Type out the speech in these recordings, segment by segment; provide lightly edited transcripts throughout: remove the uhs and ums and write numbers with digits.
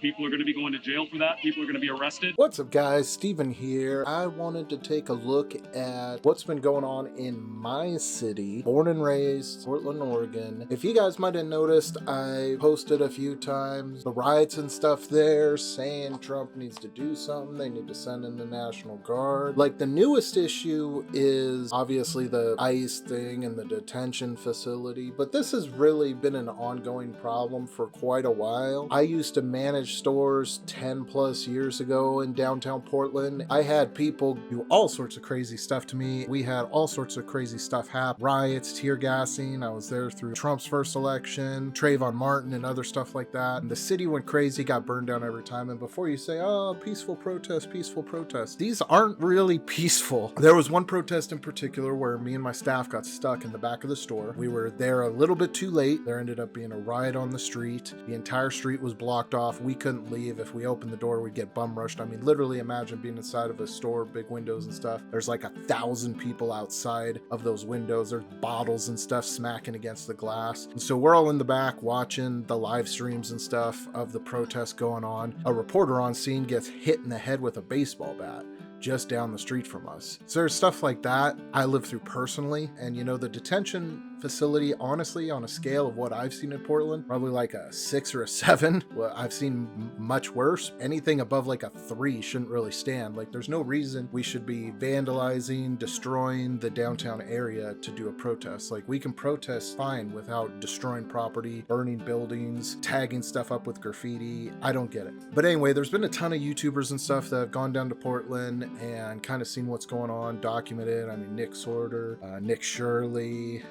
People are going to be going to jail for that. People are going to be arrested. What's up, guys? Steven here. I wanted to take a look at what's been going on in my city, born and raised, Portland, Oregon. If you guys might have noticed, I posted a few times the riots and stuff there, saying Trump needs to do something. They need to send in the National Guard. Like, the newest issue is obviously the ICE thing and the detention facility, but this has really been an ongoing problem for quite a while. I used to manage stores 10 plus years ago in downtown Portland. I had people do all sorts of crazy stuff to me. We had all sorts of crazy stuff happen. Riots, tear gassing. I was there through Trump's first election, Trayvon Martin and other stuff like that. And the city went crazy, got burned down every time. And before you say, oh, peaceful protest, these aren't really peaceful. There was one protest in particular where me and my staff got stuck in the back of the store. We were there a little bit too late. There ended up being a riot on the street. The entire street was blocked off. We couldn't leave. If we opened the door, we'd get bum rushed. I mean, literally imagine being inside of a store, big windows and stuff. There's like 1,000 people outside of those windows. There's bottles and stuff smacking against the glass. And so we're all in the back watching the live streams and stuff of the protests going on. A reporter on scene gets hit in the head with a baseball bat just down the street from us. So there's stuff like that I lived through personally. And you know, the detention facility, honestly, on a scale of what I've seen in Portland, probably like a 6 or a 7. Well, I've seen much worse. Anything above like a 3 shouldn't really stand. Like, there's no reason we should be vandalizing, destroying the downtown area to do a protest. Like, we can protest fine without destroying property, burning buildings, tagging stuff up with graffiti. I don't get it. But anyway, there's been a ton of YouTubers and stuff that have gone down to Portland and kind of seen what's going on, documented. I mean, Nick Sorter, Nick Shirley,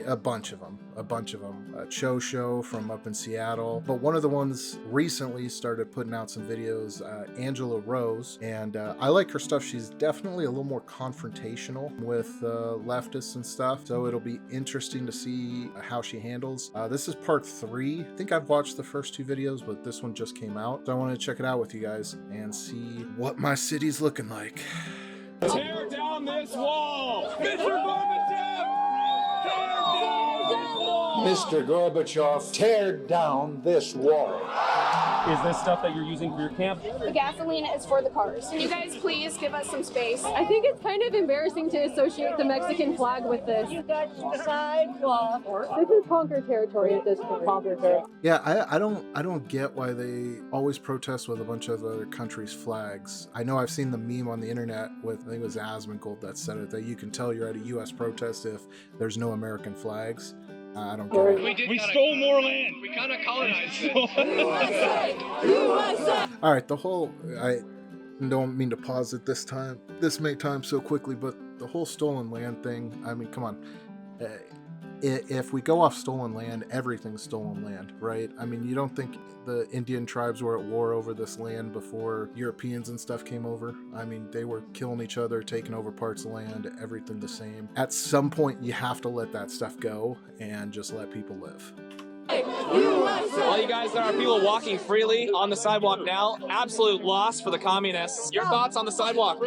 a bunch of them, Show from up in Seattle. But one of the ones recently started putting out some videos, Angela Rose, and I like her stuff. She's definitely a little more confrontational with leftists and stuff, so it'll be interesting to see how she handles. This is part 3. I think I've watched the first 2 videos, but this one just came out, so I wanted to check it out with you guys and see what my city's looking like. Tear down this wall! Mr. Gorbachev! Mr. Gorbachev, tear down this wall. Is this stuff that you're using for your camp? The gasoline is for the cars. Can you guys please give us some space? I think it's kind of embarrassing to associate the Mexican flag with this. You got sidewalk. This is conquer territory at this point. Yeah, I don't get why they always protest with a bunch of other countries' flags. I know I've seen the meme on the internet with, I think it was Asmongold that said it, that you can tell you're at a U.S. protest if there's no American flags. I don't get it. We stole more land. We kind of colonized it. All right, I don't mean to pause it this many times so quickly, but the whole stolen land thing, I mean, come on. If we go off stolen land, everything's stolen land, right? I mean, you don't think the Indian tribes were at war over this land before Europeans and stuff came over? I mean, they were killing each other, taking over parts of land, everything the same. At some point, you have to let that stuff go and just let people live. All you guys that are people walking freely on the sidewalk now, absolute loss for the communists. Your thoughts on the sidewalk?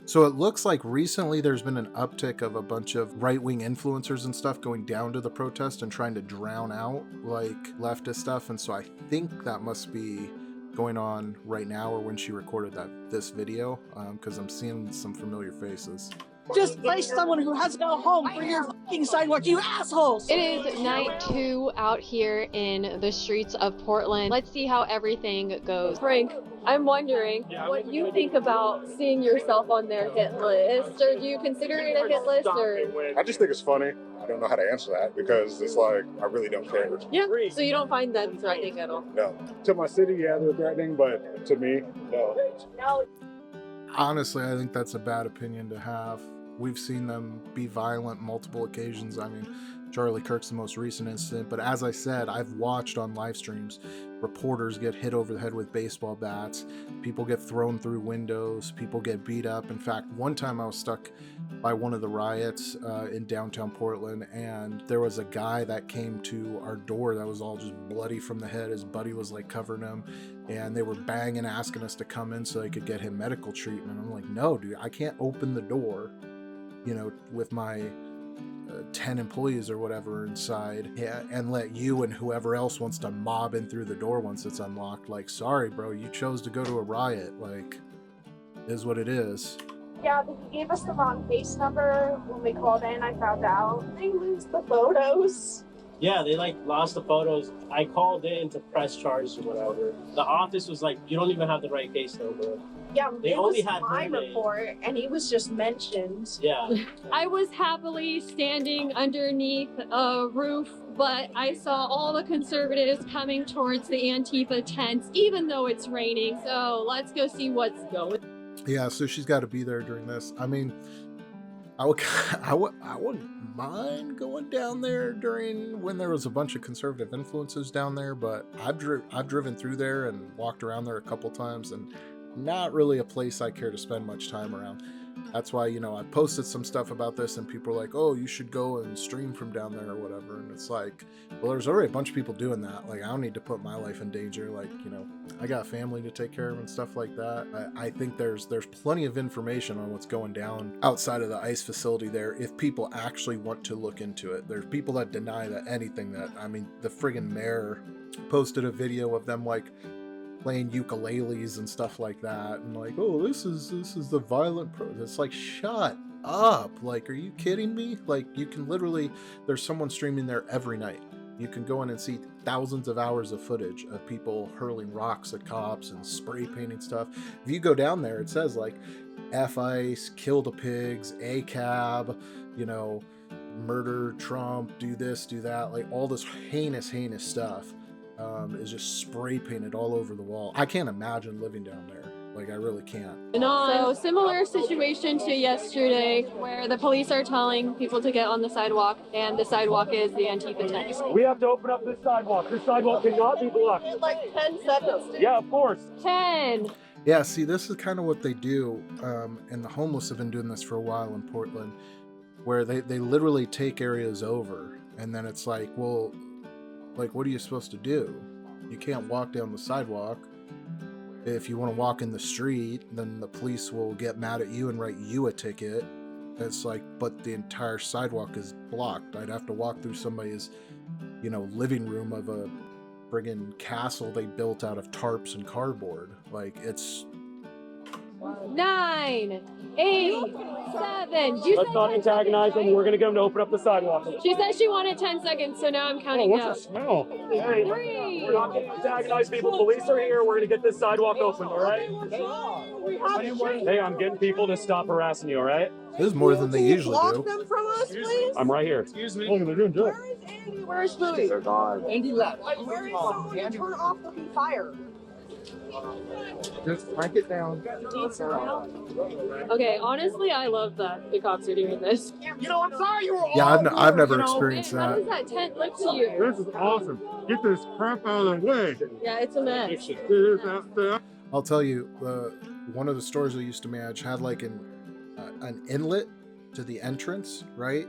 So it looks like recently there's been an uptick of a bunch of right-wing influencers and stuff going down to the protest and trying to drown out like leftist stuff. And so I think that must be going on right now, or when she recorded this video, because I'm seeing some familiar faces. Just place someone who has no home for your fucking sidewalk, you assholes! It is night 2 out here in the streets of Portland. Let's see how everything goes. Frank, I'm wondering what you think about seeing yourself on their hit list. Or do you consider it a hit list? Or I just think it's funny. I don't know how to answer that because it's like, I really don't care. yeah, so you don't find them threatening at all? No. To my city, yeah, they're threatening, but to me, no. Honestly, I think that's a bad opinion to have. We've seen them be violent multiple occasions. I mean, Charlie Kirk's the most recent incident, but as I said, I've watched on live streams reporters get hit over the head with baseball bats, people get thrown through windows, people get beat up. In fact, one time I was stuck by one of the riots in downtown Portland, and there was a guy that came to our door that was all just bloody from the head. His buddy was like covering him, and they were banging, asking us to come in so they could get him medical treatment. I'm like, no, dude, I can't open the door, you know, with my 10 employees or whatever inside, yeah, and let you and whoever else wants to mob in through the door once it's unlocked. Like, sorry, bro, you chose to go to a riot. Like, is what it is. Yeah, but he gave us the wrong case number when we called in. I found out they lose the photos. Yeah, they like lost the photos. I called in to press charges or whatever. The office was like, you don't even have the right case number. Yeah, They it only was had my her name. report, and he was just mentioned. Yeah. I was happily standing underneath a roof, but I saw all the conservatives coming towards the Antifa tents, even though it's raining. So let's go see what's going. Yeah, so she's got to be there during this. I mean, I wouldn't mind going down there during when there was a bunch of conservative influences down there, but I've driven through there and walked around there a couple times, and not really a place I care to spend much time around. That's why, you know, I posted some stuff about this and people are like, oh, you should go and stream from down there or whatever. And it's like, well, there's already a bunch of people doing that. Like, I don't need to put my life in danger. Like, you know, I got family to take care of and stuff like that. I think there's plenty of information on what's going down outside of the ICE facility there if people actually want to look into it. There's people that deny that anything that, I mean, the friggin' mayor posted a video of them like playing ukuleles and stuff like that, and like, oh, this is the violent it's like, shut up. Like, are you kidding me? Like, you can literally, there's someone streaming there every night. You can go in and see thousands of hours of footage of people hurling rocks at cops and spray painting stuff. If you go down there, it says like F-ICE, kill the pigs, ACAB, you know, murder Trump, do this, do that, like all this heinous stuff. Is just spray painted all over the wall. I can't imagine living down there. Like, I really can't. So similar situation to yesterday, where the police are telling people to get on the sidewalk, and the sidewalk is the Antifa tent. We have to open up this sidewalk. This sidewalk cannot be blocked. Like 10 seconds. Yeah, of course. 10. Yeah, see, this is kind of what they do, and the homeless have been doing this for a while in Portland, where they literally take areas over, and then it's like, well, like, what are you supposed to do? You can't walk down the sidewalk. If you want to walk in the street, then the police will get mad at you and write you a ticket. It's like, but the entire sidewalk is blocked. I'd have to walk through somebody's, you know, living room of a friggin' castle they built out of tarps and cardboard. Like, it's... 9, 8, 7. Let's not antagonize them. We're going to get them to open up the sidewalk. She said she wanted 10 seconds, so now I'm counting down. What's the smell? Hey, 3. we're not going to antagonize people. Police are here. We're going to get this sidewalk open, all right? Hey, I'm getting people to stop harassing you, all right? This is more than they usually do. them from us, please? I'm right here. Excuse me. Look, they're doing good. Where is Andy? Where is Louis? They're gone. Andy left. Where is someone to turn off the fire? Just crank it down. Okay, honestly, I love that the cops are doing this. You know, I'm sorry you were all Yeah, I've never you know? experienced How that. does that tent look to you? This is awesome. Get this crap out of the way. Yeah, it's a mess. I'll tell you, one of the stores I used to manage had like an inlet to the entrance, right?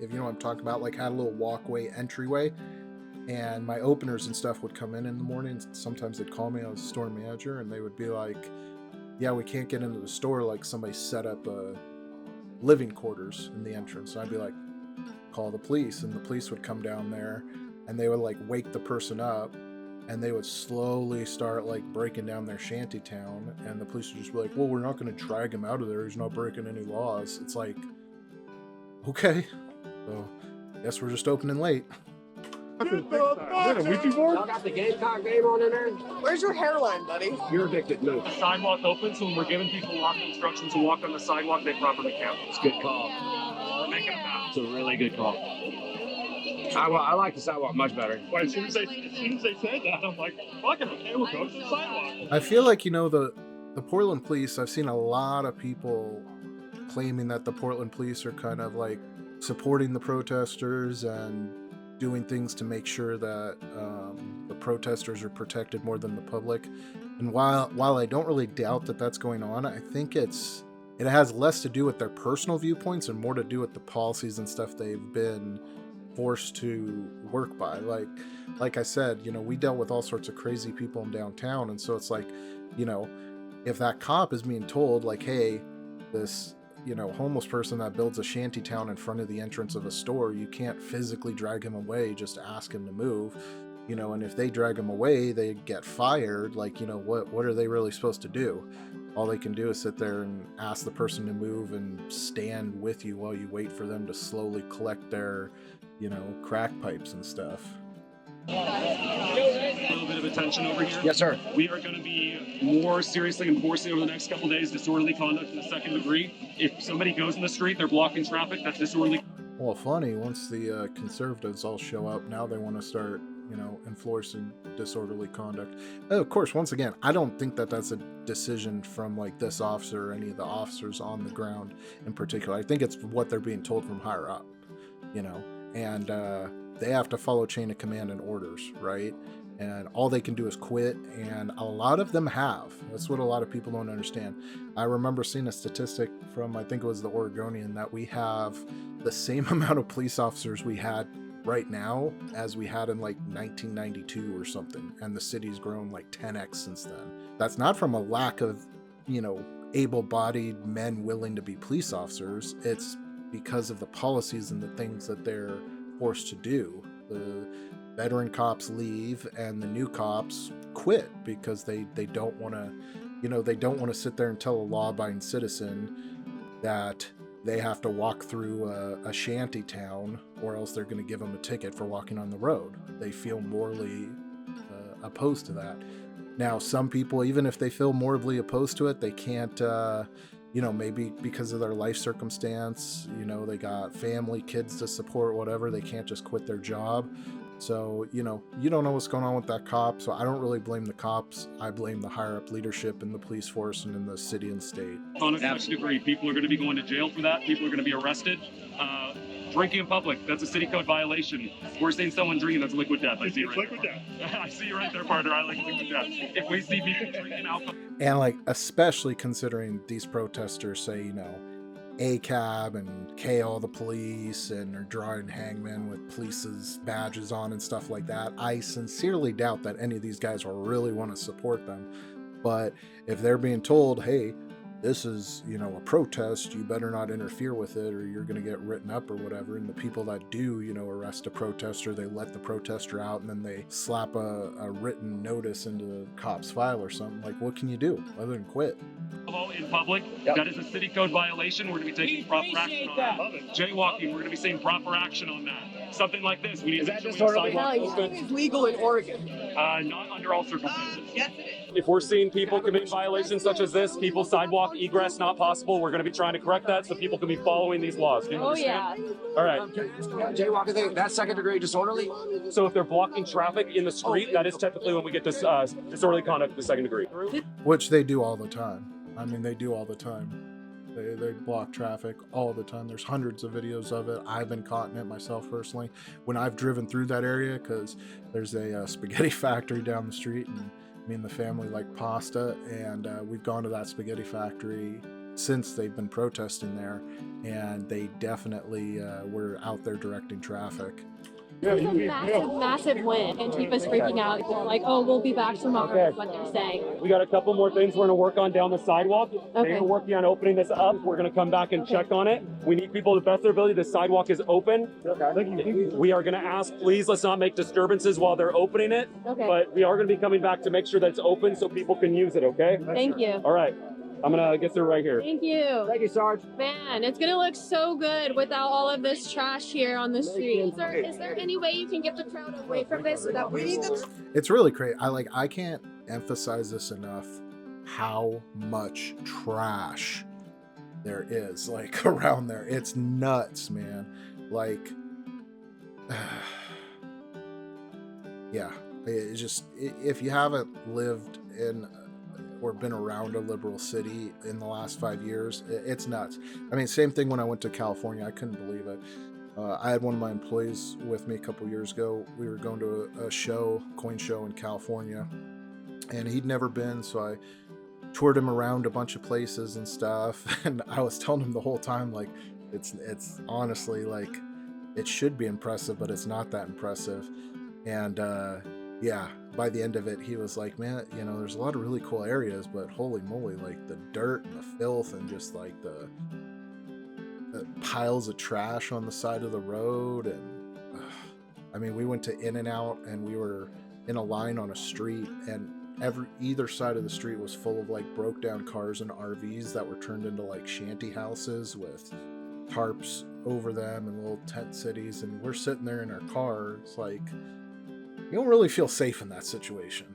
If you know what I'm talking about, like had a little walkway entryway, and my openers and stuff would come in the morning. Sometimes they'd call me, I was a store manager, and they would be like, yeah, we can't get into the store, like somebody set up living quarters in the entrance. So I'd be like, call the police, and the police would come down there and they would like wake the person up, and they would slowly start like breaking down their shanty town, and the police would just be like, well, we're not going to drag him out of there, he's not breaking any laws. It's like, okay, so guess we're just opening late. Y'all got the Gamecock game on in there? Where's your hairline, buddy? You're addicted. Move. The sidewalk open, so when we're giving people walking instructions to walk on the sidewalk, they properly count. It's a good call. We're making it back. It's a really good call. I like the sidewalk much better. But as soon as they said that, I'm like, fucking okay, we'll go to the sidewalk. I feel like, you know, the Portland police, I've seen a lot of people claiming that the Portland police are kind of like supporting the protesters and doing things to make sure that the protesters are protected more than the public. And while I don't really doubt that that's going on, I think it has less to do with their personal viewpoints and more to do with the policies and stuff they've been forced to work by. Like I said, you know, we dealt with all sorts of crazy people in downtown, and so it's like, you know, if that cop is being told like, hey, this homeless person that builds a shanty town in front of the entrance of a store, you can't physically drag him away just to ask him to move. And if they drag him away, they get fired. What are they really supposed to do? All they can do is sit there and ask the person to move and stand with you while you wait for them to slowly collect their, crack pipes and stuff. A little bit of attention over here. Yes, sir. We are going to be more seriously enforcing over the next couple days disorderly conduct in the second degree. If somebody goes in the street, they're blocking traffic, that's disorderly. Well, funny, once the conservatives all show up, now they want to start, enforcing disorderly conduct. Of course, once again, I don't think that that's a decision from this officer or any of the officers on the ground in particular. I think it's what they're being told from higher up, and they have to follow chain of command and orders, right? And all they can do is quit, and a lot of them have. That's what a lot of people don't understand. I remember seeing a statistic from, I think it was the Oregonian, that we have the same amount of police officers we had right now as we had in 1992 or something, and the city's grown 10x since then. That's not from a lack of, able-bodied men willing to be police officers. It's because of the policies and the things that they're forced to do. The veteran cops leave and the new cops quit because they don't want to, they don't want to sit there and tell a law-abiding citizen that they have to walk through a shanty town, or else they're going to give them a ticket for walking on the road. They feel morally opposed to that. Now, some people, even if they feel morally opposed to it, they can't, maybe because of their life circumstance, they got family, kids to support, whatever, they can't just quit their job. So, you don't know what's going on with that cop. So I don't really blame the cops. I blame the higher up leadership in the police force and in the city and state. On a second degree, people are going to be going to jail for that. People are going to be arrested. Drinking in public, that's a city code violation. We're saying someone drinking, that's liquid death. I see you right liquid death. I see you right there, partner. I like liquid death. If we see people drinking alcohol. And especially considering these protesters say, ACAB and KO the police and are drawing hangmen with police's badges on and stuff like that. I sincerely doubt that any of these guys will really want to support them. But if they're being told, hey, this is, a protest, you better not interfere with it or you're going to get written up or whatever. And the people that do, arrest a protester, they let the protester out and then they slap a written notice into the cop's file or something. What can you do other than quit? In public, that is a city code violation. We're going to be taking proper action on that. Jaywalking, we're going to be saying proper action on that. Something like this. We need to make sure we have sidewalks open. It's legal in Oregon. Not under all circumstances. Yes, it is. If we're seeing people commit violations such as this, people sidewalk egress not possible, we're going to be trying to correct that so people can be following these laws. Do you understand? Yeah. All right. Jaywalking thing, that's second degree disorderly? So if they're blocking traffic in the street, that is technically when we get this disorderly conduct to second degree. Which they do all the time. They do all the time. They block traffic all the time. There's hundreds of videos of it. I've been caught in it myself personally. When I've driven through that area, because there's a spaghetti factory down the street, and me and the family like pasta, and we've gone to that spaghetti factory since they've been protesting there, and they definitely were out there directing traffic. It's a massive win. Antifa's freaking out. They're like, oh, we'll be back tomorrow, is what they're saying. We got a couple more things we're going to work on down the sidewalk. Okay. They're working on opening this up. We're going to come back and check on it. We need people to the best of their ability. The sidewalk is open. We are going to ask, please, let's not make disturbances while they're opening it. Okay. But we are going to be coming back to make sure that it's open so people can use it, okay? Thank you. All right. I'm going to get through right here. Thank you. Thank you, Sarge. Man, it's gonna look so good without all of this trash here on the street. Is there any way you can get the crowd away from this without we need them? It's really great. I can't emphasize this enough how much trash there is around there. It's nuts, man. Yeah, it's just, if you haven't lived in or been around a liberal city in the last 5 years, it's nuts. Same thing when I went to California. I couldn't believe it. I had one of my employees with me a couple years ago. We were going to a coin show in California, and he'd never been, so I toured him around a bunch of places and stuff, and I was telling him the whole time, it's honestly, it should be impressive, but it's not that impressive. And yeah, by the end of it, he was like, man, there's a lot of really cool areas, but holy moly, the dirt and the filth and just piles of trash on the side of the road. And I mean, we went to In-N-Out and we were in a line on a street, and either side of the street was full of like broke down cars and RVs that were turned into like shanty houses with tarps over them and little tent cities. And we're sitting there in our car. It's like, you don't really feel safe in that situation.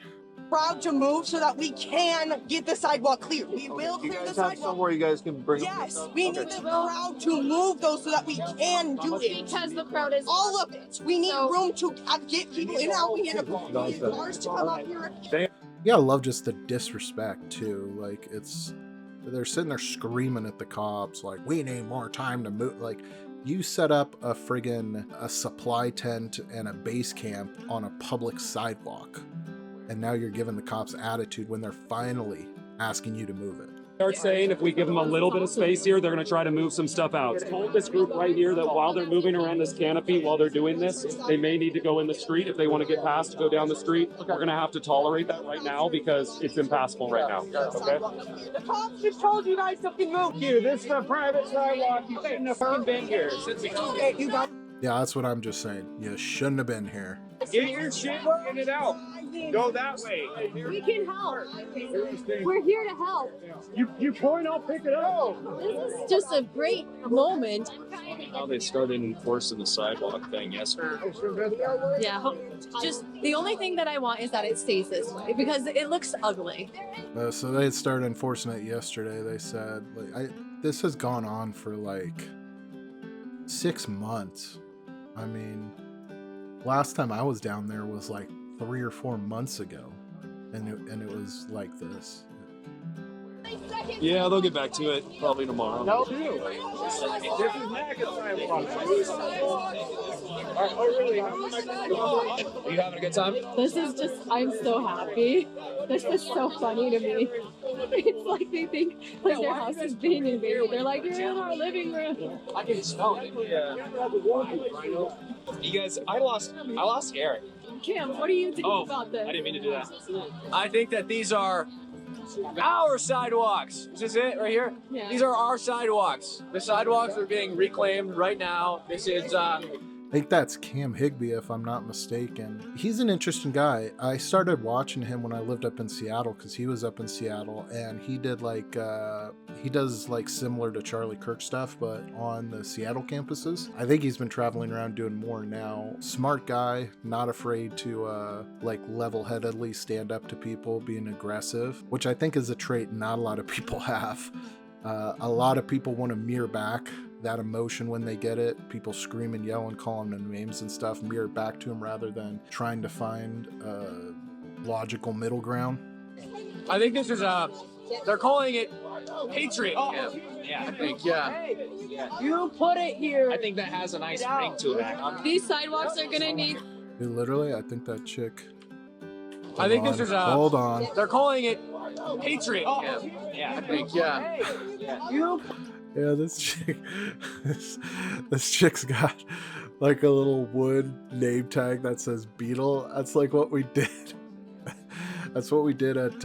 Proud to move so that we can get the sidewalk clear. We will clear the sidewalk. Somewhere you guys can bring. Yes, we need the crowd to move those so that we can do it. Because the crowd is All of it. We need room to get people in and out. We need cars to come up here. Yeah, I love just the disrespect too. Like, they're sitting there screaming at the cops like, we need more time to move. Like, you set up a supply tent and a base camp on a public sidewalk, and now you're giving the cops attitude when they're finally asking you to move it. Start saying if we give them a little bit of space here, they're going to try to move some stuff out. Told this group right here that while they're moving around this canopy, while they're doing this, they may need to go in the street. If they want to get past to go down the street, we're going to have to tolerate that right now because it's impassable right now. Okay? The cops just told you guys to move. This is a private sidewalk. You shouldn't have fucking been here. Yeah, that's what I'm just saying. You shouldn't have been here. Get your shit, get it out. Go that way. We can help. We're here to help. You point, I'll pick it up. This is just a great moment. How they started enforcing the sidewalk thing yesterday. Yeah. Just the only thing that I want is that it stays this way because it looks ugly. So they had started enforcing it yesterday. They said, like, this has gone on for like 6 months. I mean, last time I was down there was like 3 or 4 months ago, and it was like this. Yeah, they'll get back to it probably tomorrow. No. This is mega sidewalk. Oh, really? Are you having a good time? This is just, I'm so happy. This is so funny to me. It's like they think like their house is being invaded. They're like, you're in our living room. I can smell it. Yeah. You guys, I lost Eric. Kim, what do you think about this? I didn't mean to do that. I think that these are our sidewalks. Is this it right here? Yeah. These are our sidewalks. The sidewalks are being reclaimed right now. This is I think that's Cam Higbee, if I'm not mistaken. He's an interesting guy. I started watching him when I lived up in Seattle because he was up in Seattle, and he did he does like similar to Charlie Kirk stuff, but on the Seattle campuses. I think he's been traveling around doing more now. Smart guy, not afraid to like level-headedly stand up to people, being aggressive, which I think is a trait not a lot of people have. A lot of people want to mirror back that emotion when they get it. People scream and yell and call them names and stuff, mirror back to them rather than trying to find a logical middle ground. I think this is they're calling it Patriot. Yeah, I think, yeah. You put it here. I think that has a nice ring to it. These sidewalks are gonna need. Dude, literally, I think that chick. I think this is Hold on. They're calling it Patriot. Yeah, I think, yeah. Yeah, this chick, this chick's got like a little wood name tag that says Beetle. That's like what we did. That's what we did at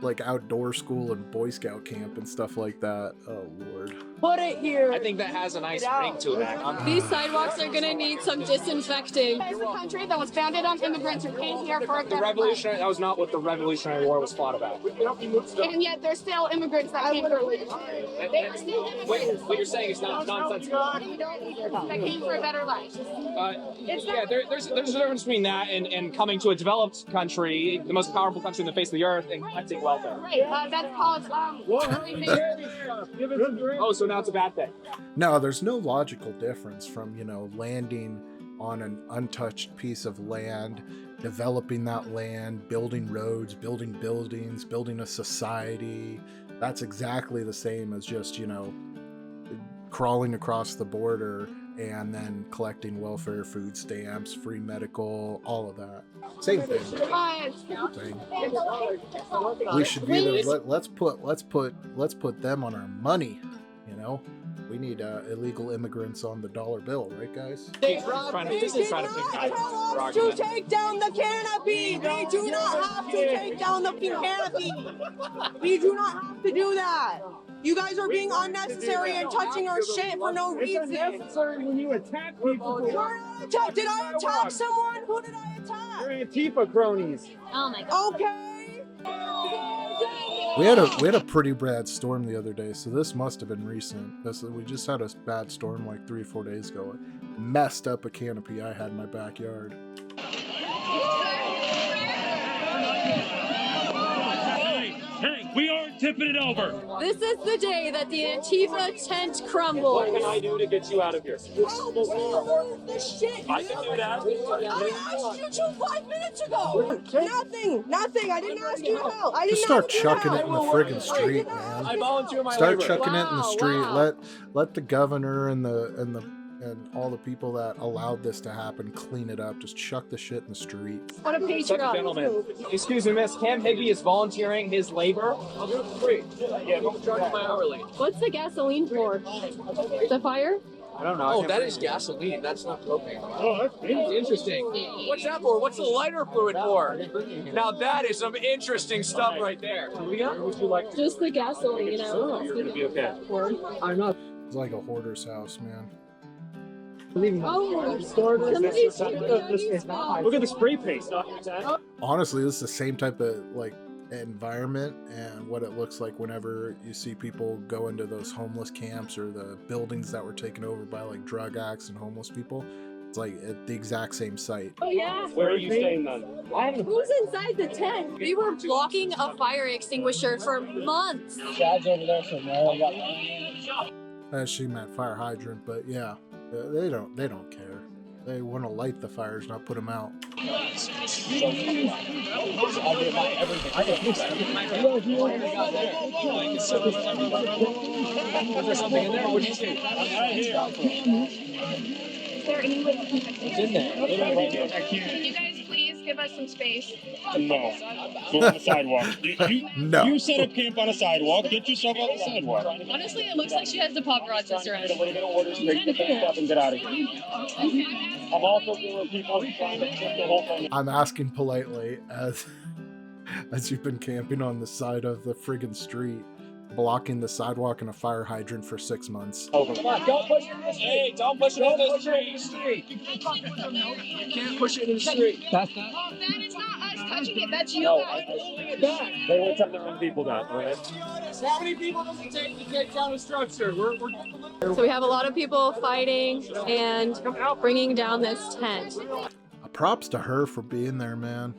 like outdoor school and Boy Scout camp and stuff like that. Oh Lord. Put it here. I think that has a nice ring to it. These sidewalks are gonna need some disinfecting. It's a country that was founded on immigrants who came here for a The Revolutionary, that was not what the Revolutionary War was fought about. and yet there's still immigrants that came for What you're saying is not nonsensical. that came for a better life. Yeah, there's a difference between that and coming to a developed country, the most powerful country on the face of the earth, and collecting welfare. Right, that's called Oh, so now it's a bad thing. No, there's no logical difference from, landing on an untouched piece of land, developing that land, building roads, building buildings, building a society. That's exactly the same as just, crawling across the border and then collecting welfare, food stamps, free medical, all of that. Same thing. We should be there. Let's put them on our money. We need illegal immigrants on the dollar bill, right, guys? They did not tell us to take down the canopy. They do not have to take down the canopy. We do not have to do that. You guys are being unnecessary and touching our shit for no reason. It's unnecessary when you attack people. Did I attack someone? Who did I attack? You're Antifa cronies. Oh my god. Okay. We had a pretty bad storm the other day, so this must have been recent. We just had a bad storm like 3 or 4 days ago. It messed up a canopy I had in my backyard. Hey, we aren't tipping it over. This is the day that the Antifa tent crumbles. What can I do to get you out of here? This shit. I can do that. I asked you to 5 minutes ago. Nothing. I didn't ask you to help. Just start chucking it in the friggin' street, man. I volunteer my Start labor. chucking it in the street. Wow. Let the governor and all the people that allowed this to happen clean it up. Just chuck the shit in the street. What a patriot. Gentlemen, excuse me, miss. Cam Higby is volunteering his labor. I'll do it for free. Yeah, don't charge my hourly. What's the gasoline for? The fire? I don't know. Oh, that is gasoline. That's not propane. Oh, that's interesting. What's that for? What's the lighter fluid for? Now that is some interesting stuff right there. Would you like Just the gasoline, you know. You're gonna be okay. I'm not. It's like a hoarder's house, man. Oh, somebody's Look at the spray paint. Honestly, this is the same type of like environment and what it looks like whenever you see people go into those homeless camps or the buildings that were taken over by like drug addicts and homeless people. It's like at the exact same site. Oh yeah. Where are you staying then? Who's inside the tent? We were blocking a fire extinguisher for months. Chad's over there somewhere. She meant fire hydrant, but yeah, they don't care. They want to light the fires, not put them out. Is there something in there? What do you think? Is there any way you can It's in there. Can you guys please give us some space? No. Go on the sidewalk. No. You set up camp on a sidewalk. Get yourself off the sidewalk. Honestly, it looks like she has the paparazzi surrounded. And get out of here. I'm also doing people trying to get the whole thing. I'm asking politely as you've been camping on the side of the friggin' street, blocking the sidewalk and a fire hydrant for 6 months. Over. Come on, don't push it in the street. Hey, don't push it in the street. You can't push it in the street. That is not us touching it. That's you guys. They won't tell their own people that, right? How many people does it take to take down a structure? So we have a lot of people fighting and bringing down this tent. Props to her for being there, man.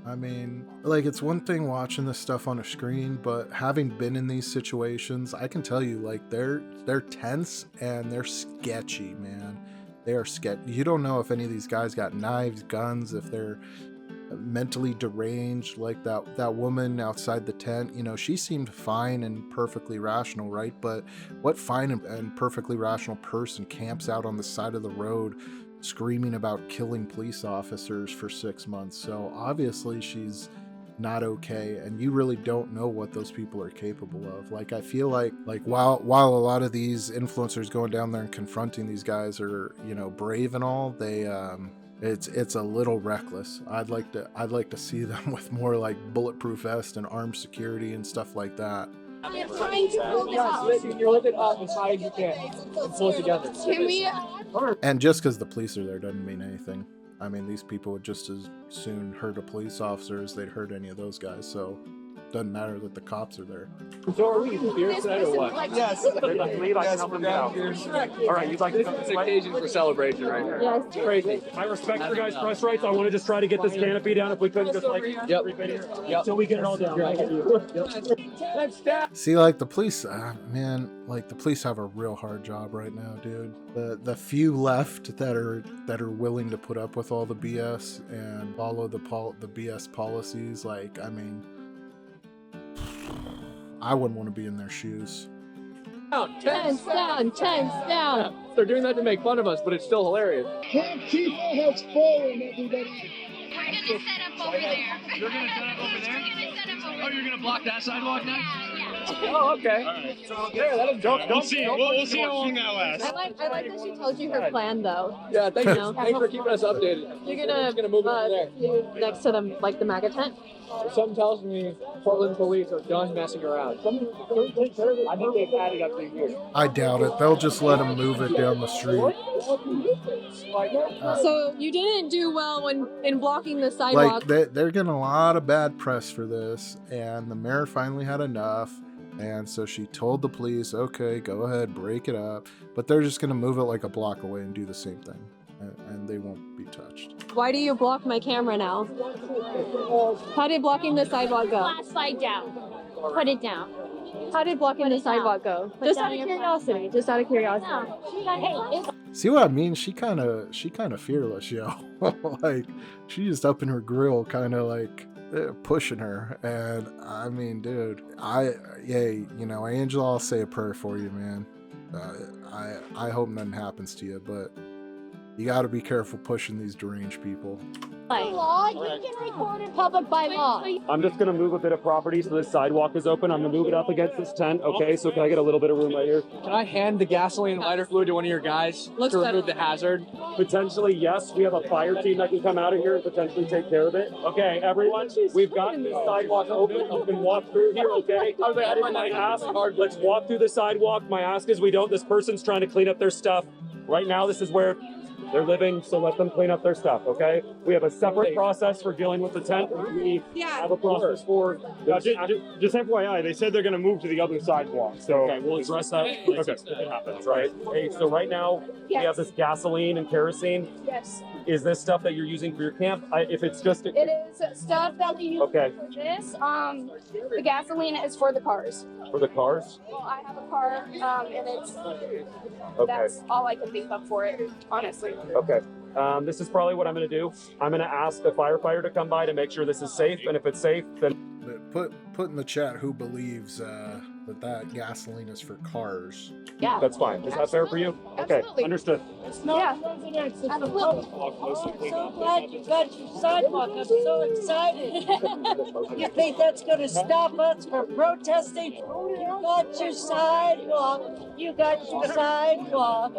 I mean, like, it's one thing watching this stuff on a screen, but having been in these situations, I can tell you, like, they're tense and they're sketchy, man. They are sketchy. You don't know if any of these guys got knives, guns, if they're mentally deranged, like that woman outside the tent. You know, she seemed fine and perfectly rational, right? But what fine and perfectly rational person camps out on the side of the road screaming about killing police officers for 6 months? So obviously she's not okay, and you really don't know what those people are capable of. Like, I feel like while a lot of these influencers going down there and confronting these guys are, you know, brave and all, they it's a little reckless. I'd like to see them with more like bulletproof vest and armed security and stuff like that. I'm trying to pull this out. You're lifting up as high as you can. And pull it together. Can we? And just because the police are there doesn't mean anything. I mean, these people would just as soon hurt a police officer as they'd hurt any of those guys, so it doesn't matter that the cops are there. So are we here tonight or what? Yes. All right, you'd like to come It's an occasion for celebration right here. Yes. crazy. I respect your guys' press rights. I want to just try to get this canopy down if we couldn't just like Yep. until we get it all down. See, like, the police, man, like, the police have a real hard job right now, dude. The few left that are willing to put up with all the BS and follow the BS policies, like, I mean, I wouldn't want to be in their shoes. Tents down, tents down. They're doing that to make fun of us, but it's still hilarious. Antifa has fallen, everybody. We're gonna set up over there. You're gonna set up over there? We're gonna set up over there. Oh, you're gonna block that sidewalk now? Yeah. Oh, okay. All right. So there, that'll We'll see. We'll see how long that lasts. I like that she told you her plan though. Yeah, thank you. No. Thanks for keeping us updated. You're We're just gonna move it over there. next to them, like the MAGA tent. Something tells me Portland police are done messing around. I think they've had it up to here. I doubt it. They'll just let him move it down the street. So you didn't do well in blocking the sidewalk. Like, they're getting a lot of bad press for this, and the mayor finally had enough. And so she told the police, okay, go ahead, break it up. But they're just going to move it like a block away and do the same thing. And they won't be touched. Why do you block my camera now? How did blocking the sidewalk go? Slide down. Put it down. How did blocking the sidewalk go? Just out of curiosity. Just out of curiosity. Hey, See what I mean? She kind of fearless, yo. Like, she's just up in her grill, kind of like pushing her. And I mean, dude, Angela, I'll say a prayer for you, man. I hope nothing happens to you, but you got to be careful pushing these deranged people. by law, you can record in public by law. I'm just gonna move a bit of property so the sidewalk is open. I'm gonna move it up against this tent. Okay, so can I get a little bit of room right here? Can I hand the gasoline and lighter fluid to one of your guys to remove the hazard? Potentially, yes. We have a fire team that can come out of here and potentially take care of it. Okay, everyone, we've got this sidewalk open. You can walk through here, okay? Let's walk through the sidewalk. My ask is this person's trying to clean up their stuff. Right now, this is where they're living, so let them clean up their stuff, okay? We have a separate process for dealing with the tent. We have a process for... Just FYI, they said they're going to move to the other sidewalk, so... Okay, we'll address that if it happens, right? Hey, so right now, we have this gasoline and kerosene. Yes. Is this stuff that you're using for your camp? If it's just... It is stuff that we use Okay. for this. The gasoline is for the cars. For the cars? Well, I have a car, and it's... Okay. That's all I can think of for it, honestly. Okay. This is probably what I'm going to do. I'm going to ask the firefighter to come by to make sure this is safe, and if it's safe, then... Put in the chat who believes that gasoline is for cars. Yeah. That's fine. Is that fair for you? Okay, Absolutely. understood. Yeah. Absolutely. Absolutely. I'm so glad you got your sidewalk. I'm so excited. You think that's going to stop us from protesting? You got your sidewalk. You got your sidewalk.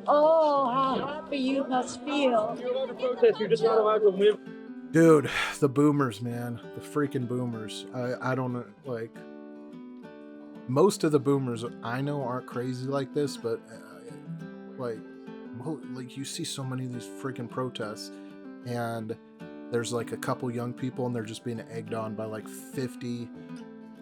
Oh, how happy you must feel. You're allowed to protest. You're just not allowed to live. Dude, the boomers, man. The freaking boomers. I don't know, like... Most of the boomers I know aren't crazy like this, but like you see so many of these freaking protests, and there's like a couple young people and they're just being egged on by like 50,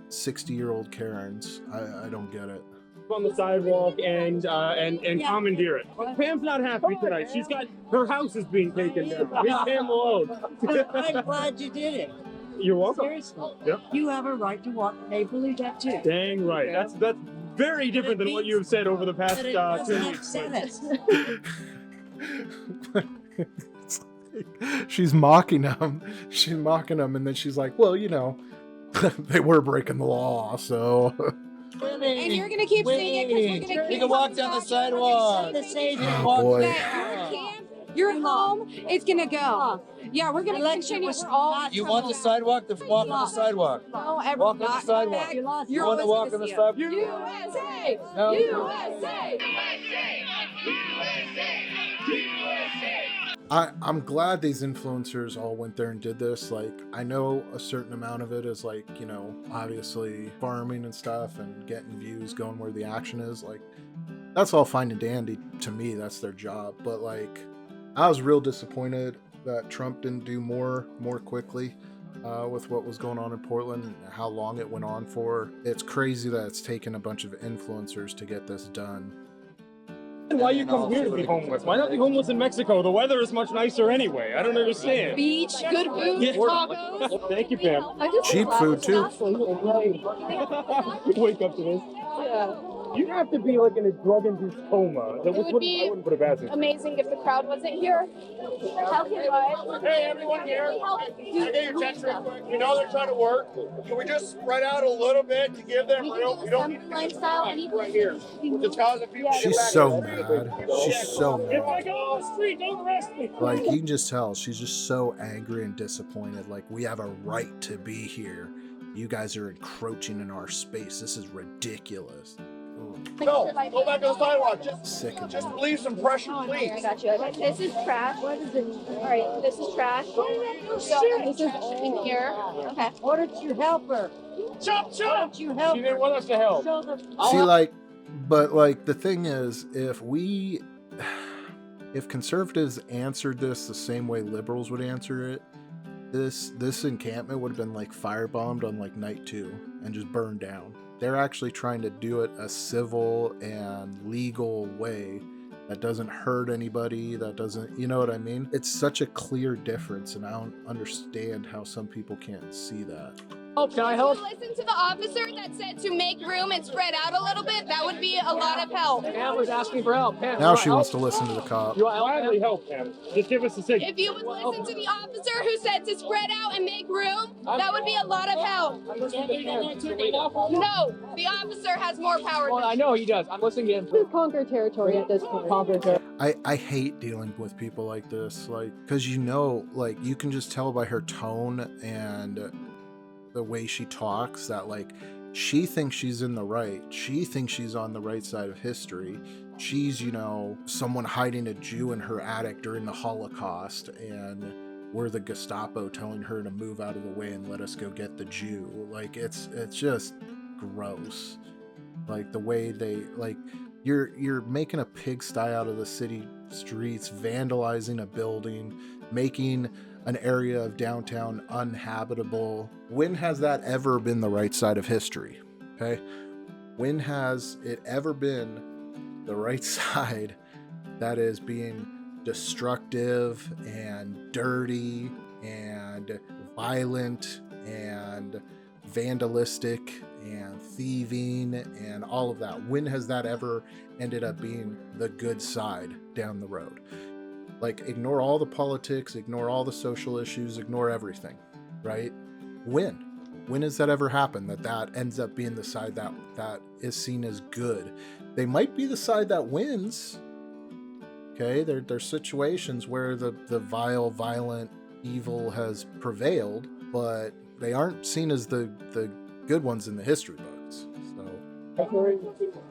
60-year-old Karens. I don't get it. On the sidewalk and commandeer it. Pam's not happy tonight. She's got her house is being taken down. Leave Pam alone. I'm glad you did it. You're welcome. Seriously. Yep. You have a right to walk. They believe that too. Dang right. That's very different than what you have said over the past 2 weeks. She's mocking them. She's mocking them, and then she's like, well, you know, they were breaking the law, so... And you're gonna keep saying it because we're gonna keep. You can walk down the sidewalk. Oh, boy. You're home. It's gonna go. Yeah, we're gonna continue. We're all. You want the sidewalk? Then walk on the sidewalk. No, ever Walk on the not. sidewalk. You're You want to walk on the sidewalk? USA! No. USA! I'm glad these influencers all went there and did this. Like, I know a certain amount of it is like, you know, obviously farming and stuff and getting views, going where the action is. Like, that's all fine and dandy. To me, that's their job. But like, I was real disappointed that Trump didn't do more quickly with what was going on in Portland and how long it went on for. It's crazy that it's taken a bunch of influencers to get this done. Why you come here to be homeless? Why not be homeless in Mexico? The weather is much nicer anyway. I don't understand. Beach, good food, Yeah. tacos. Thank you, Pam. Cheap food too. Wake up to this. Yeah. You have to be like in a drug-induced coma. I wouldn't put it past you. Amazing if the crowd wasn't here. Help him, bud. Hey, everyone here. Can I get your text real quick? You know they're trying to work. Can we just spread out a little bit to give them room? We don't need to lifestyle. right here. Just causing people to get She's back so in. mad. She's so If mad. I go on the street, don't arrest me. Like, you can just tell she's just so angry and disappointed. Like, we have a right to be here. You guys are encroaching in our space. This is ridiculous. No, go back on the sidewalk. Just relieve some pressure, please. I got you. Okay. This is trash. What is it? All right. This is trash. So this is in here. Okay. Why don't you help her? Chop, Why chop. don't you help She her? didn't want us to help. Show them. See, like, but like the thing is, if conservatives answered this the same way liberals would answer it, this encampment would have been like firebombed on like night 2 and just burned down. They're actually trying to do it a civil and legal way that doesn't hurt anybody, that doesn't, you know what I mean? It's such a clear difference, and I don't understand how some people can't see that. Oh, can I help? Listen to the officer that said to make room and spread out a little bit. That would be a lot of help. Pam was asking for help. Pam, Now you she want wants to help? listen to the cop. You gladly help, Pam. Just give us a signal. If you would listen to the officer who said to spread out and make room, that would be a lot of help. I'm listening to Pam. No, the officer has more power. Well, I know he does. I'm listening to him. This is conquer territory at this point. Conquer territory. I hate dealing with people like this, like, because you know, like, you can just tell by her tone and the way she talks that, like, she thinks she's in the right. She thinks she's on the right side of history. She's, you know, someone hiding a Jew in her attic during the Holocaust, and we're the Gestapo telling her to move out of the way and let us go get the Jew. Like, it's just gross. Like, the way they, like, you're making a pigsty out of the city streets, vandalizing a building, making an area of downtown uninhabitable. When has that ever been the right side of history? Okay? When has it ever been the right side that is being destructive and dirty and violent and vandalistic and thieving and all of that? When has that ever ended up being the good side down the road? Like, ignore all the politics, ignore all the social issues, ignore everything, right? When has that ever happened that ends up being the side that is seen as good? They might be the side that wins. Okay, there's situations where the vile, violent evil has prevailed, but they aren't seen as the good ones in the history books. So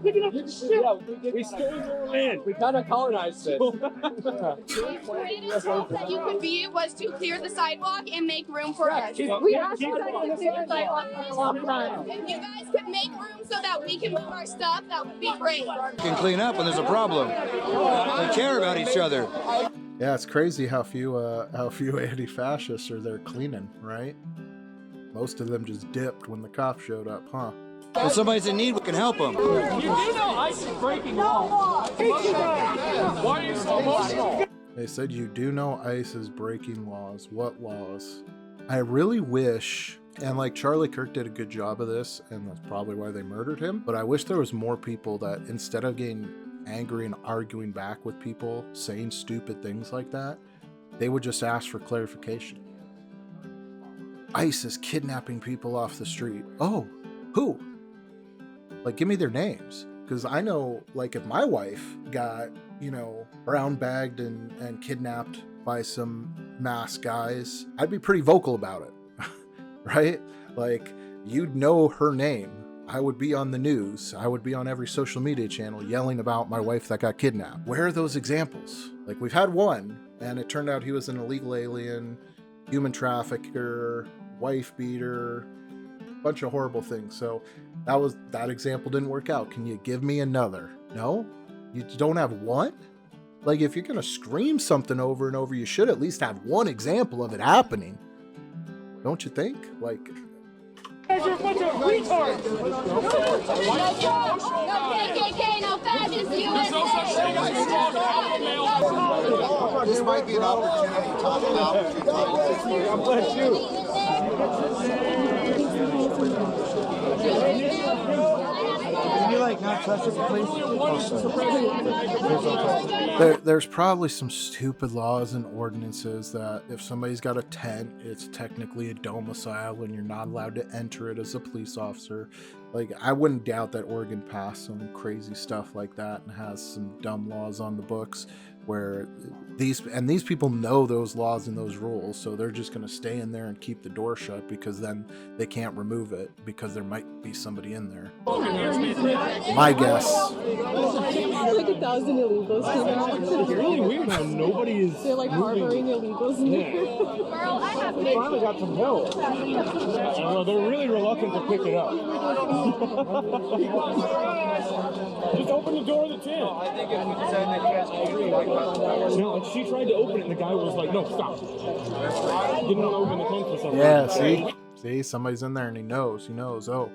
We stole your land. We kind of colonized it. The greatest help that you could be was to clear the sidewalk and make room for us. We asked you guys to clear the sidewalk for a long time. If you guys could make room so that we can move our stuff, that would be great. Can clean up when there's a problem. They care about each other. yeah, it's crazy how few anti-fascists are there cleaning, right? Most of them just dipped when the cops showed up, huh? If somebody's in need, we can help them. You do know ICE is breaking laws. Why are you so emotional? They said you do know ICE is breaking laws. What laws? I really wish, and like Charlie Kirk did a good job of this, and that's probably why they murdered him, but I wish there was more people that, instead of getting angry and arguing back with people, saying stupid things like that, they would just ask for clarification. ICE is kidnapping people off the street. Oh, who? Like, give me their names. Because I know, like, if my wife got, you know, brown bagged and kidnapped by some masked guys, I'd be pretty vocal about it. Right? Like, you'd know her name. I would be on the news. I would be on every social media channel yelling about my wife that got kidnapped. Where are those examples? Like, we've had one, and it turned out he was an illegal alien, human trafficker, wife beater, bunch of horrible things. So that example didn't work out. Can you give me another? No? You don't have one? Like, if you're gonna scream something over and over, you should at least have one example of it happening. Don't you think? Like, You're a bunch of retards. No KKK, no fascist USA. This might be an opportunity, Tom, an opportunity. God bless you. Can you, like, not touch it, please? there's probably some stupid laws and ordinances that if somebody's got a tent, it's technically a domicile and you're not allowed to enter it as a police officer. Like, I wouldn't doubt that Oregon passed some crazy stuff like that and has some dumb laws on the books. where these people know those laws and those rules, so they're just going to stay in there and keep the door shut, because then they can't remove it because there might be somebody in there. My guess. Like 1,000 illegals came out. It's really weird how nobody is. They're like harboring illegals in there. Girl, I have They finally got some help. Well, they're really reluctant to pick it up. Just open the door of the tent. I think if we decide that you guys can agree, No, like she tried to open it and the guy was like, no, stop. Didn't want to open the tent for some reason. See, somebody's in there and he knows, oh,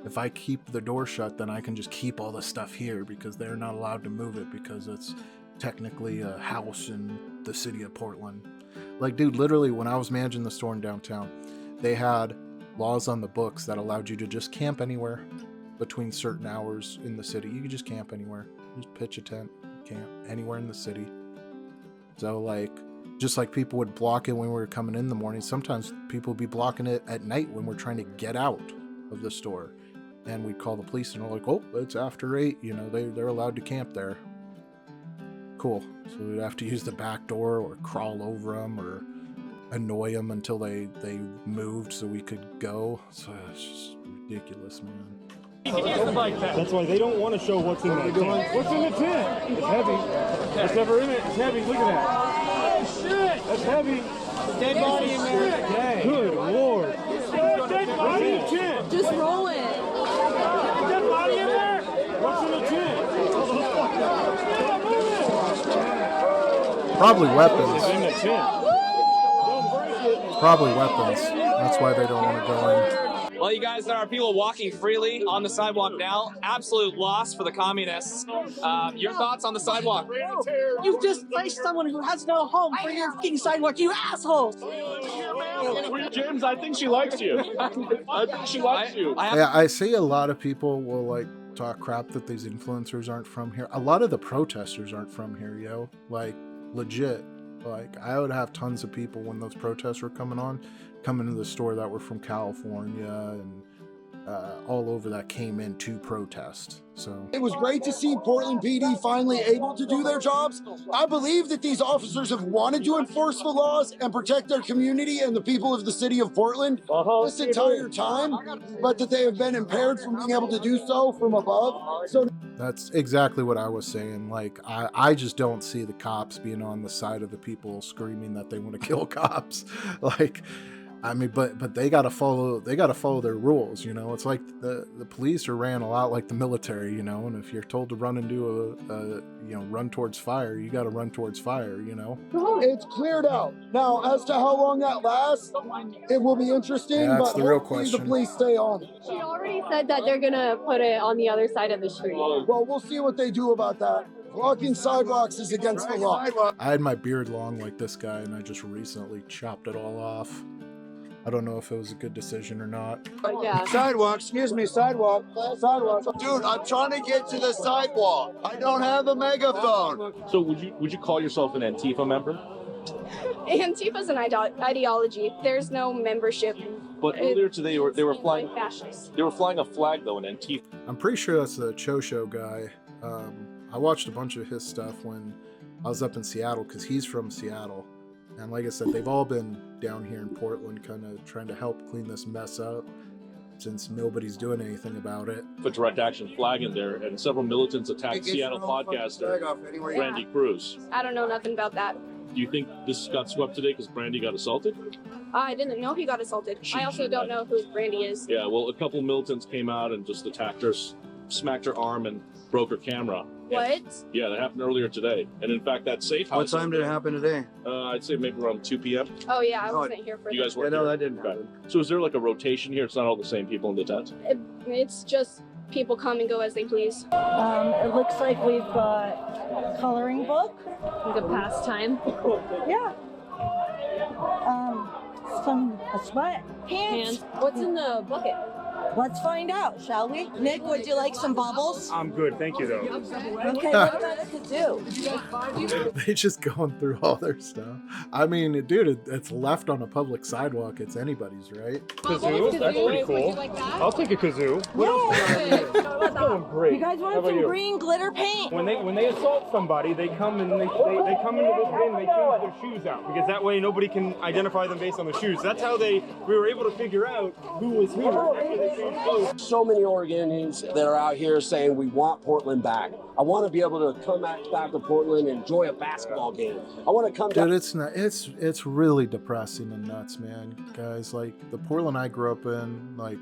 if I keep the door shut, then I can just keep all the stuff here, because they're not allowed to move it because it's technically a house in the city of Portland. Like, dude, literally when I was managing the store in downtown, they had laws on the books that allowed you to just camp anywhere between certain hours in the city. You could just camp anywhere. Just pitch a tent, camp anywhere in the city. So, like, just like people would block it when we were coming in the morning, sometimes people would be blocking it at night when we're trying to get out of the store. And we'd call the police and we're like, oh, it's after 8, they're allowed to camp there. Cool. So we'd have to use the back door or crawl over them or annoy them until they moved so we could go. So it's just ridiculous, man. That's why they don't want to show what's in that tent. What's in the tent? It's heavy. What's ever in it? It's heavy. Look at that. Oh, shit. That's heavy. dead body in there. Dang. Good Lord. Dead body in the tent. Just roll it. Dead body in there? What's in the tent? Probably weapons. It's in the tent. Probably weapons. That's why they don't want to go in. Well, you guys, there are people walking freely on the sidewalk now. Absolute loss for the communists. Your thoughts on the sidewalk? You just placed someone who has no home for your fucking sidewalk, you assholes! James, I think she likes you. I think she likes you. Yeah, I see a lot of people will like talk crap that these influencers aren't from here. A lot of the protesters aren't from here, yo. Like, legit. Like, I would have tons of people when those protests were coming to the store that were from California and all over that came in to protest. So it was great to see Portland PD finally able to do their jobs. I believe that these officers have wanted to enforce the laws and protect their community and the people of the city of Portland this entire time, but that they have been impaired from being able to do so from above. So that's exactly what I was saying. Like, I just don't see the cops being on the side of the people screaming that they want to kill cops. Like, I mean, but they gotta follow their rules, It's like the police are ran a lot like the military, and if you're told to run and do run towards fire, you gotta run towards fire, It's cleared out. Now, as to how long that lasts, it will be interesting, yeah, that's but the real hopefully question. the police stay on. She already said that they're gonna put it on the other side of the street. Well, we'll see what they do about that. Blocking sidewalks is against the law. I had my beard long like this guy, and I just recently chopped it all off. I don't know if it was a good decision or not. But yeah. Sidewalk, excuse me, sidewalk. Dude, I'm trying to get to the sidewalk. I don't have a megaphone. So would you call yourself an Antifa member? Antifa's an ideology. There's no membership. But earlier today they were flying like fascists. They were flying a flag though, an Antifa. I'm pretty sure that's the Show guy. I watched a bunch of his stuff when I was up in Seattle because he's from Seattle. And like I said, they've all been down here in Portland kind of trying to help clean this mess up since nobody's doing anything about it. A direct action flag in there, and several militants attacked Seattle podcaster Brandy Cruz. I don't know nothing about that. Do you think this got swept today because Brandy got assaulted? I didn't know he got assaulted. I also don't know who Brandy is. Yeah, well, a couple militants came out and just attacked her, smacked her arm, and broke her camera. What? Yeah, that happened earlier today. And in fact, that safe house... What time did it happen today? I'd say maybe around 2 p.m. Oh, yeah, I wasn't here for You guys that. weren't Yeah, no, here? that didn't happen. So is there like a rotation here? It's not all the same people in the tent? It's just people come and go as they please. It looks like we've got a coloring book. Like a pastime. Yeah. A sweat. Pants. What's in the bucket? Let's find out, shall we? Nick, would you like some bubbles? I'm good, thank you though. Okay, what about a kazoo? They just going through all their stuff. I mean, dude, it's left on a public sidewalk. It's anybody's, right? Kazoo? That's pretty cool. I'll take a kazoo. It's going great. You guys want How about some you? green glitter paint? When they assault somebody, they come and they come into this bin, they change their shoes out because that way nobody can identify them based on the shoes. That's how we were able to figure out who was who after they changed clothes. So many Oregonians that are out here saying we want Portland back. I want to be able to come back to Portland and enjoy a basketball game. I want to come Dude, down. it's really depressing and nuts, man. Guys, like the Portland I grew up in, like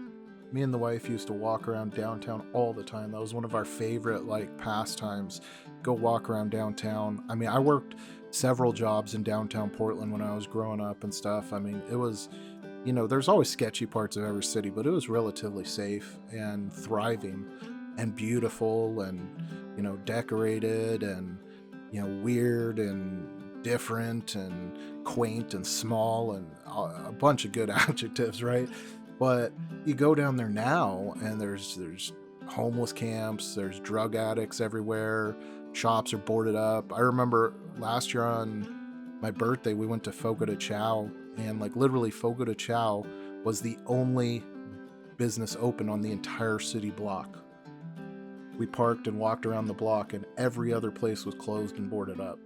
me and the wife used to walk around downtown all the time. That was one of our favorite like pastimes. Go walk around downtown. I mean, I worked several jobs in downtown Portland when I was growing up and stuff. I mean, it was, you know, there's always sketchy parts of every city, but it was relatively safe and thriving and beautiful and, you know, decorated and, you know, weird and different and quaint and small and a bunch of good adjectives, right? But you go down there now and there's homeless camps, there's drug addicts everywhere, shops are boarded up. I remember last year on my birthday, we went to Fogo de Chao, and like literally Fogo de Chao was the only business open on the entire city block. We parked and walked around the block and every other place was closed and boarded up.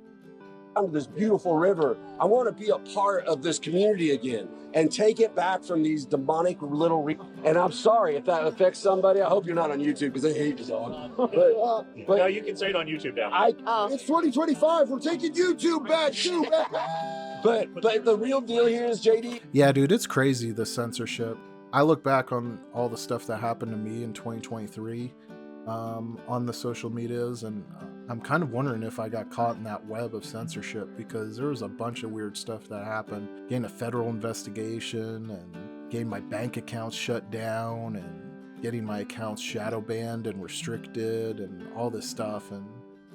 Down to this beautiful river. I want to be a part of this community again and take it back from these demonic little. And I'm sorry if that affects somebody. I hope you're not on YouTube because they hate this dog. But no, you can say it on YouTube now. It's 2025. We're taking YouTube back too. But the real deal here is, JD. Yeah, dude, it's crazy, the censorship. I look back on all the stuff that happened to me in 2023 on the social medias, and I'm kind of wondering if I got caught in that web of censorship because there was a bunch of weird stuff that happened. Getting a federal investigation and getting my bank accounts shut down and getting my accounts shadow banned and restricted and all this stuff. And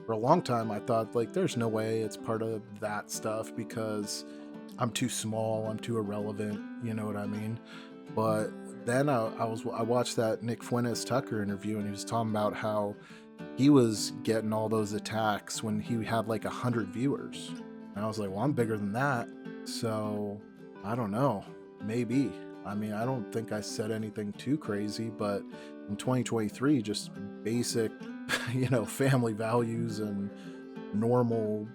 for a long time, I thought, like, there's no way it's part of that stuff because I'm too small, I'm too irrelevant, you know what I mean? But then I watched that Nick Fuentes Tucker interview, and he was talking about how he was getting all those attacks when he had like 100 viewers. And I was like, well, I'm bigger than that. So I don't know, maybe. I mean, I don't think I said anything too crazy, but in 2023, just basic, you know, family values and normal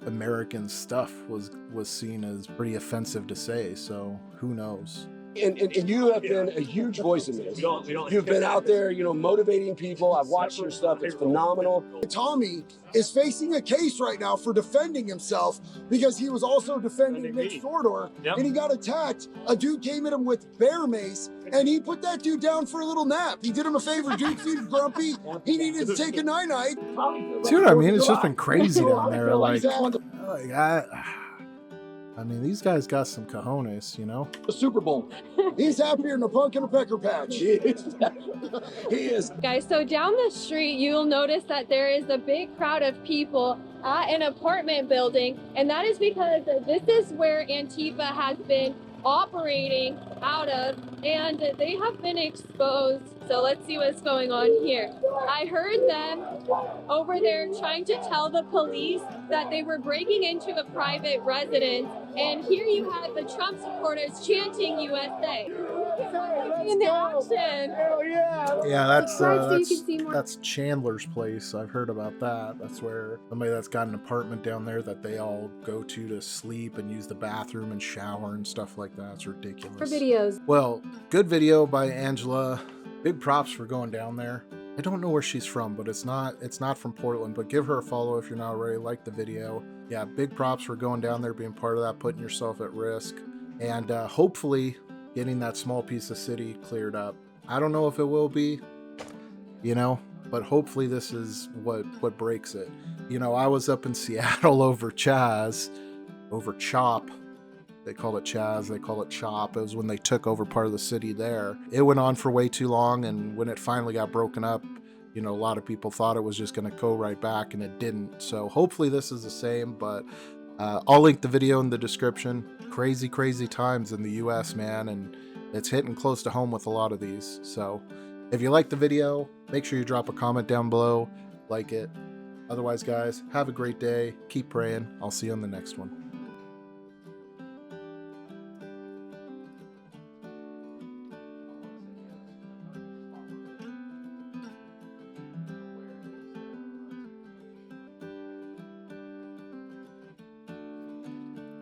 American stuff was seen as pretty offensive to say. So who knows? And you have been a huge voice in this. You've been out there, you know, motivating people. I've watched your stuff. It's phenomenal. Tommy is facing a case right now for defending himself because he was also defending Nick Sordor, and he got attacked. A dude came at him with bear mace, and he put that dude down for a little nap. He did him a favor. Dude seemed grumpy. He needed to take a night-night. See what I mean? It's just been crazy down there. I mean, these guys got some cojones, you know? The Super Bowl. He's happier than a punk in a pecker patch. He is. Guys, so down the street, you'll notice that there is a big crowd of people at an apartment building, and that is because this is where Antifa has been operating out of, and they have been exposed. So let's see what's going on here. I heard them over there trying to tell the police that they were breaking into a private residence, and here you have the Trump supporters chanting USA. In the action. Yeah, that's Chandler's place. I've heard about that. That's where somebody that's got an apartment down there that they all go to sleep and use the bathroom and shower and stuff like that. It's ridiculous. For videos. Well, good video by Angela. Big props for going down there. I don't know where she's from, but it's not from Portland, but give her a follow if you're not already. Like the video. Yeah, big props for going down there, being part of that, putting yourself at risk, and hopefully getting that small piece of city cleared up. I don't know if it will be, you know, but hopefully this is what breaks it. You know, I was up in Seattle over Chop. They call it Chaz, they call it Chop. It was when they took over part of the city there. It went on for way too long, and when it finally got broken up, you know, a lot of people thought it was just going to go right back, and it didn't. So hopefully this is the same, but I'll link the video in the description. Crazy, crazy times in the U.S., man, and It's hitting close to home with a lot of these. So if you like the video, make sure you drop a comment down below, like it. Otherwise, guys, have a great day. Keep praying. I'll see you on the next one.